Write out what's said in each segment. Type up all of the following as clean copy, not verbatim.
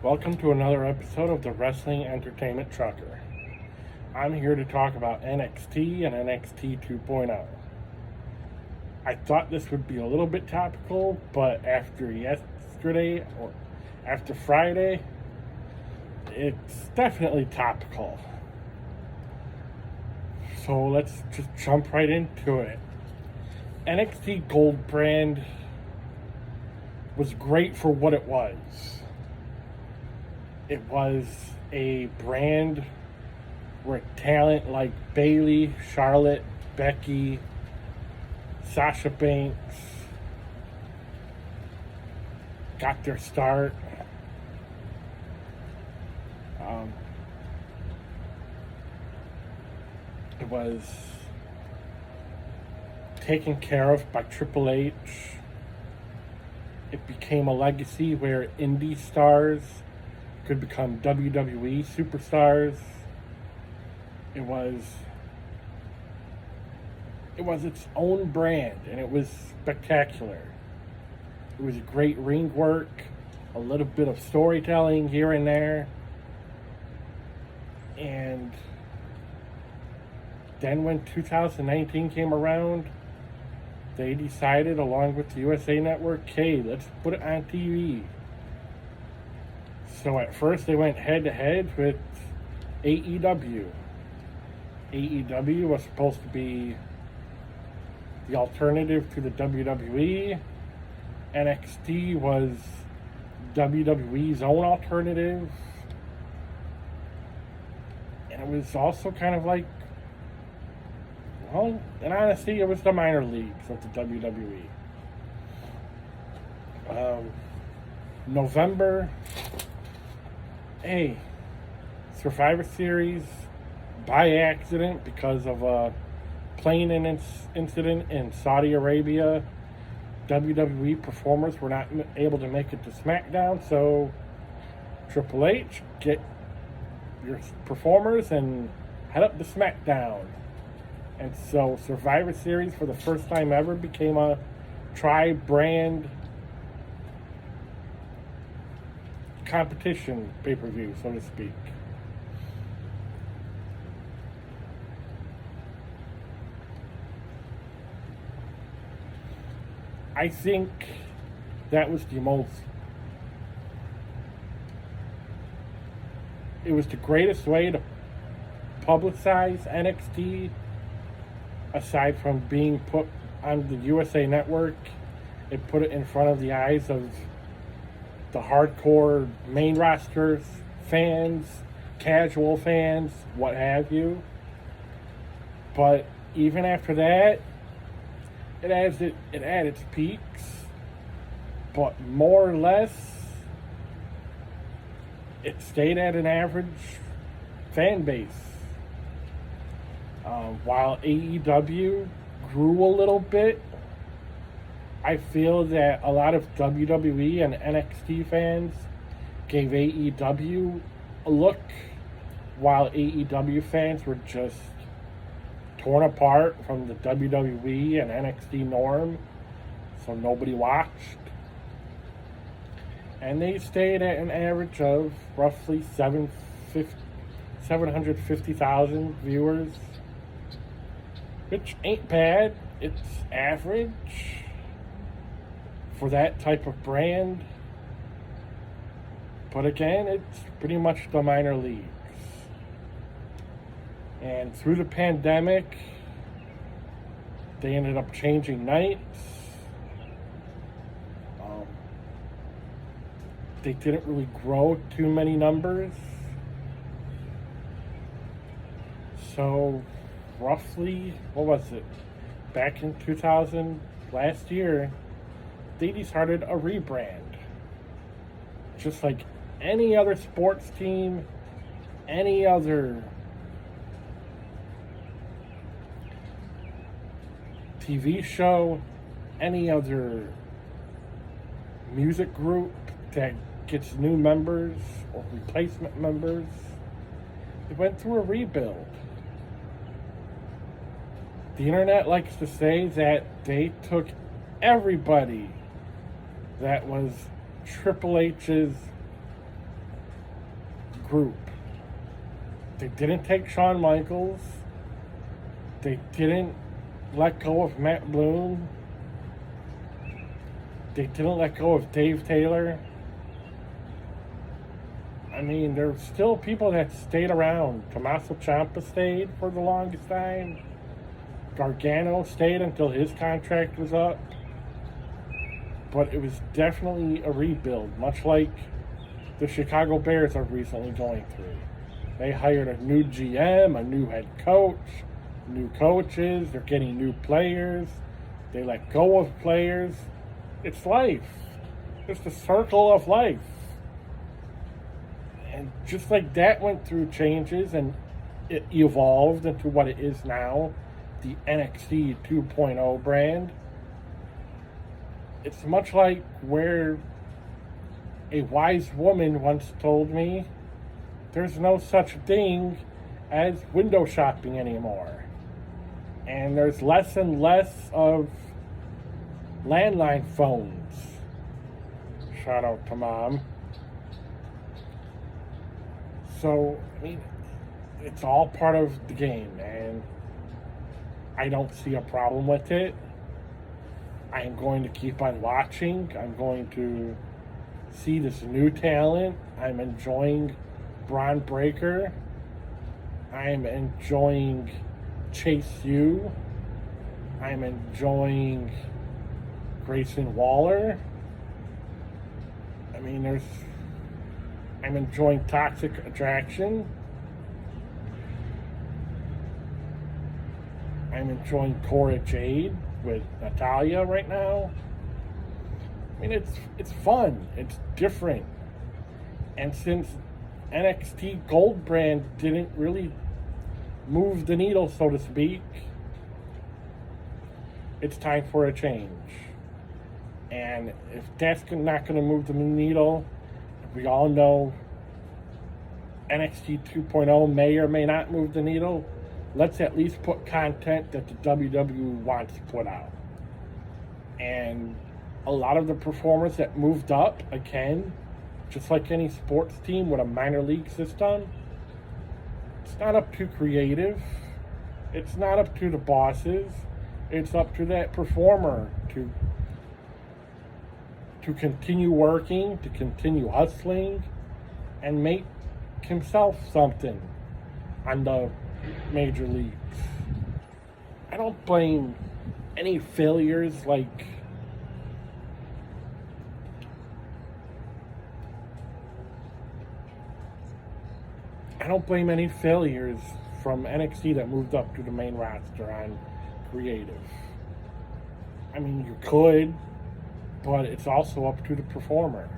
Welcome to another episode of the Wrestling Entertainment Trucker. I'm here to talk about NXT and NXT 2.0. I thought this would be a little bit topical, but after yesterday or after Friday, it's definitely topical. So let's just jump right into it. NXT Gold brand was great for what it was. It was a brand where talent like Bayley, Charlotte, Becky, Sasha Banks got their start. It was taken care of by Triple H. It became a legacy where indie stars could become WWE superstars. It was its own brand, and it was spectacular. It was great ring work, a little bit of storytelling here and there, and then when 2019 came around, they decided, along with the USA Network, hey, let's put it on TV. So at first they went head-to-head with AEW. AEW was supposed to be the alternative to the WWE. NXT was WWE's own alternative. And it was also kind of like, well, in honesty, it was the minor leagues of the WWE. November, Survivor Series, by accident because of a plane incident in Saudi Arabia. WWE performers were not able to make it to SmackDown, so Triple H, get your performers and head up to SmackDown. And so Survivor Series, for the first time ever, became a tri-brand competition pay-per-view, so to speak. I think that was it was the greatest way to publicize NXT, aside from being put on the USA Network. It put it in front of the eyes of the hardcore main rosters, fans, casual fans, what have you. But even after that, it had its peaks, but more or less, it stayed at an average fan base. While AEW grew a little bit, I feel that a lot of WWE and NXT fans gave AEW a look, while AEW fans were just torn apart from the WWE and NXT norm, so nobody watched. And they stayed at an average of roughly 750,000 viewers, which ain't bad. It's average for that type of brand. But again, it's pretty much the minor leagues. And through the pandemic, they ended up changing nights. They didn't really grow too many numbers. So roughly, what was it? Back in 2000, last year, they decided a rebrand. Just like any other sports team, any other TV show, any other music group that gets new members or replacement members, it went through a rebuild. The internet likes to say that they took everybody that was Triple H's group. They didn't take Shawn Michaels. They didn't let go of Matt Bloom. They didn't let go of Dave Taylor. I mean, there's still people that stayed around. Tommaso Ciampa stayed for the longest time. Gargano stayed until his contract was up. But it was definitely a rebuild, much like the Chicago Bears are recently going through. They hired a new GM, a new head coach, new coaches. They're getting new players. They let go of players. It's life. It's the circle of life. And just like that went through changes and it evolved into what it is now, the NXT 2.0 brand. It's much like where a wise woman once told me, there's no such thing as window shopping anymore. And there's less and less of landline phones. Shout out to Mom. So, I mean, it's all part of the game, and I don't see a problem with it. I am going to keep on watching. I'm going to see this new talent. I'm enjoying Braun Breaker. I'm enjoying Chase U. I'm enjoying Grayson Waller. I mean, I'm enjoying Toxic Attraction. I'm enjoying Cora Jade with Natalia right now. I mean, it's fun. It's different. And since NXT Gold brand didn't really move the needle, so to speak, it's time for a change. And if that's not going to move the needle, we all know NXT 2.0 may or may not move the needle. Let's at least put content that the WWE wants to put out. And a lot of the performers that moved up, again, just like any sports team with a minor league system, it's not up to creative. It's not up to the bosses. It's up to that performer to continue working, to continue hustling, and make himself something on the major leagues. I don't blame any failures like from NXT that moved up to the main roster on creative. I mean, you could, but it's also up to the performer.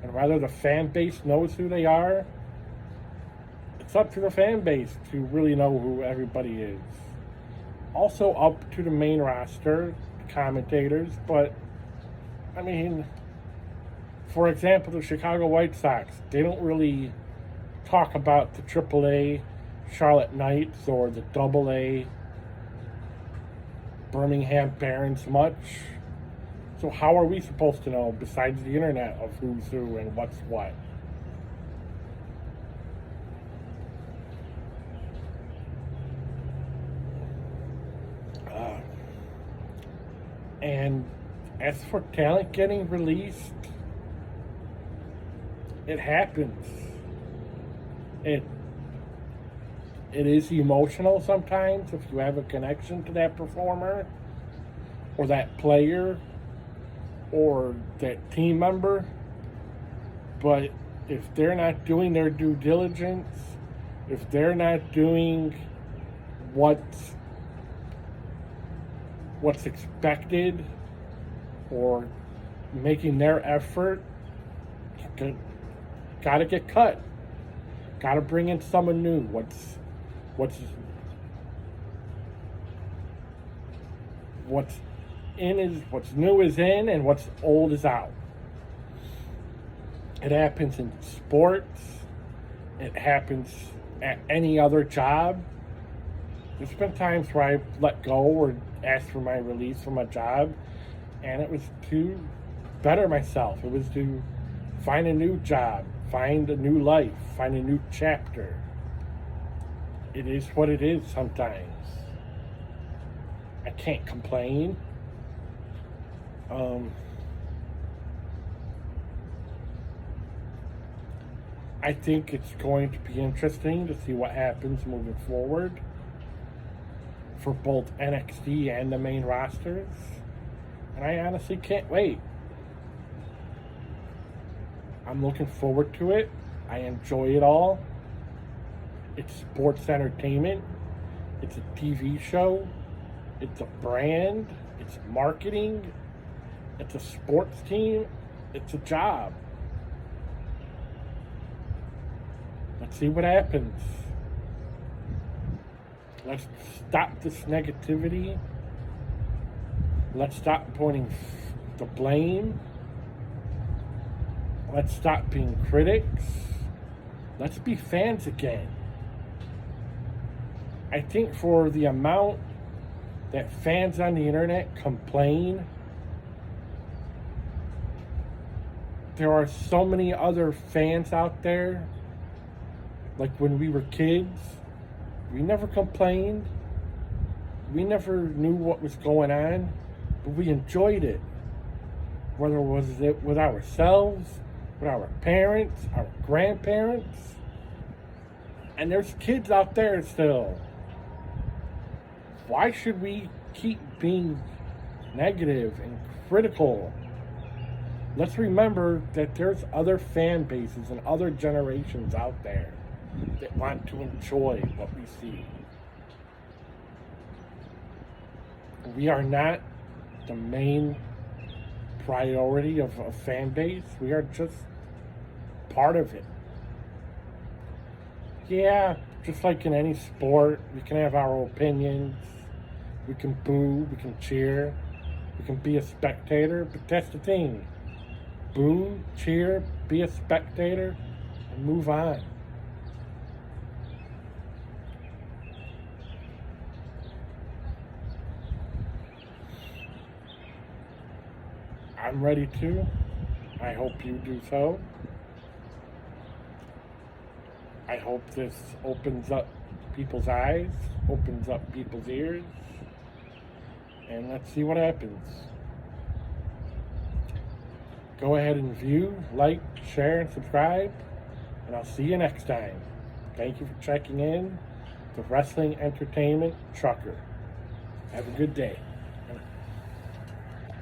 And whether the fan base knows who they are, it's up to the fan base to really know who everybody is. Also up to the main roster, commentators, but, I mean, for example, the Chicago White Sox, they don't really talk about the AAA Charlotte Knights or the AA Birmingham Barons much. So how are we supposed to know, besides the internet, of who's who and what's what? And as for talent getting released, it happens. It is emotional sometimes if you have a connection to that performer or that player or that team member. But if they're not doing their due diligence, if they're not doing what's expected or making their effort, gotta get cut. Gotta bring in someone new. What's new is in and what's old is out. It happens in sports. It happens at any other job. There's been times where I've let go or asked for my release from a job, and it was to better myself. It was to find a new job, find a new life, find a new chapter. It is what it is sometimes. I can't complain. I think it's going to be interesting to see what happens moving forward for both NXT and the main rosters. And I honestly can't wait. I'm looking forward to it. I enjoy it all. It's sports entertainment. It's a TV show. It's a brand. It's marketing. It's a sports team. It's a job. Let's see what happens. Let's stop this negativity. Let's stop pointing the blame. Let's stop being critics. Let's be fans again. I think for the amount that fans on the internet complain, there are so many other fans out there. Like when we were kids, we never complained. We never knew what was going on, but we enjoyed it. Whether it was with ourselves, with our parents, our grandparents. And there's kids out there still. Why should we keep being negative and critical? Let's remember that there's other fan bases and other generations out there that want to enjoy what we see. We are not the main priority of a fan base. We are just part of it. Yeah, just like in any sport, we can have our opinions. We can boo, we can cheer, we can be a spectator, but that's the thing. Boo, cheer, be a spectator, and move on. I'm ready to. I hope you do so. I hope this opens up people's eyes, opens up people's ears, and let's see what happens. Go ahead and view, like, share, and subscribe, and I'll see you next time. Thank you for checking in. The Wrestling Entertainment Trucker. Have a good day.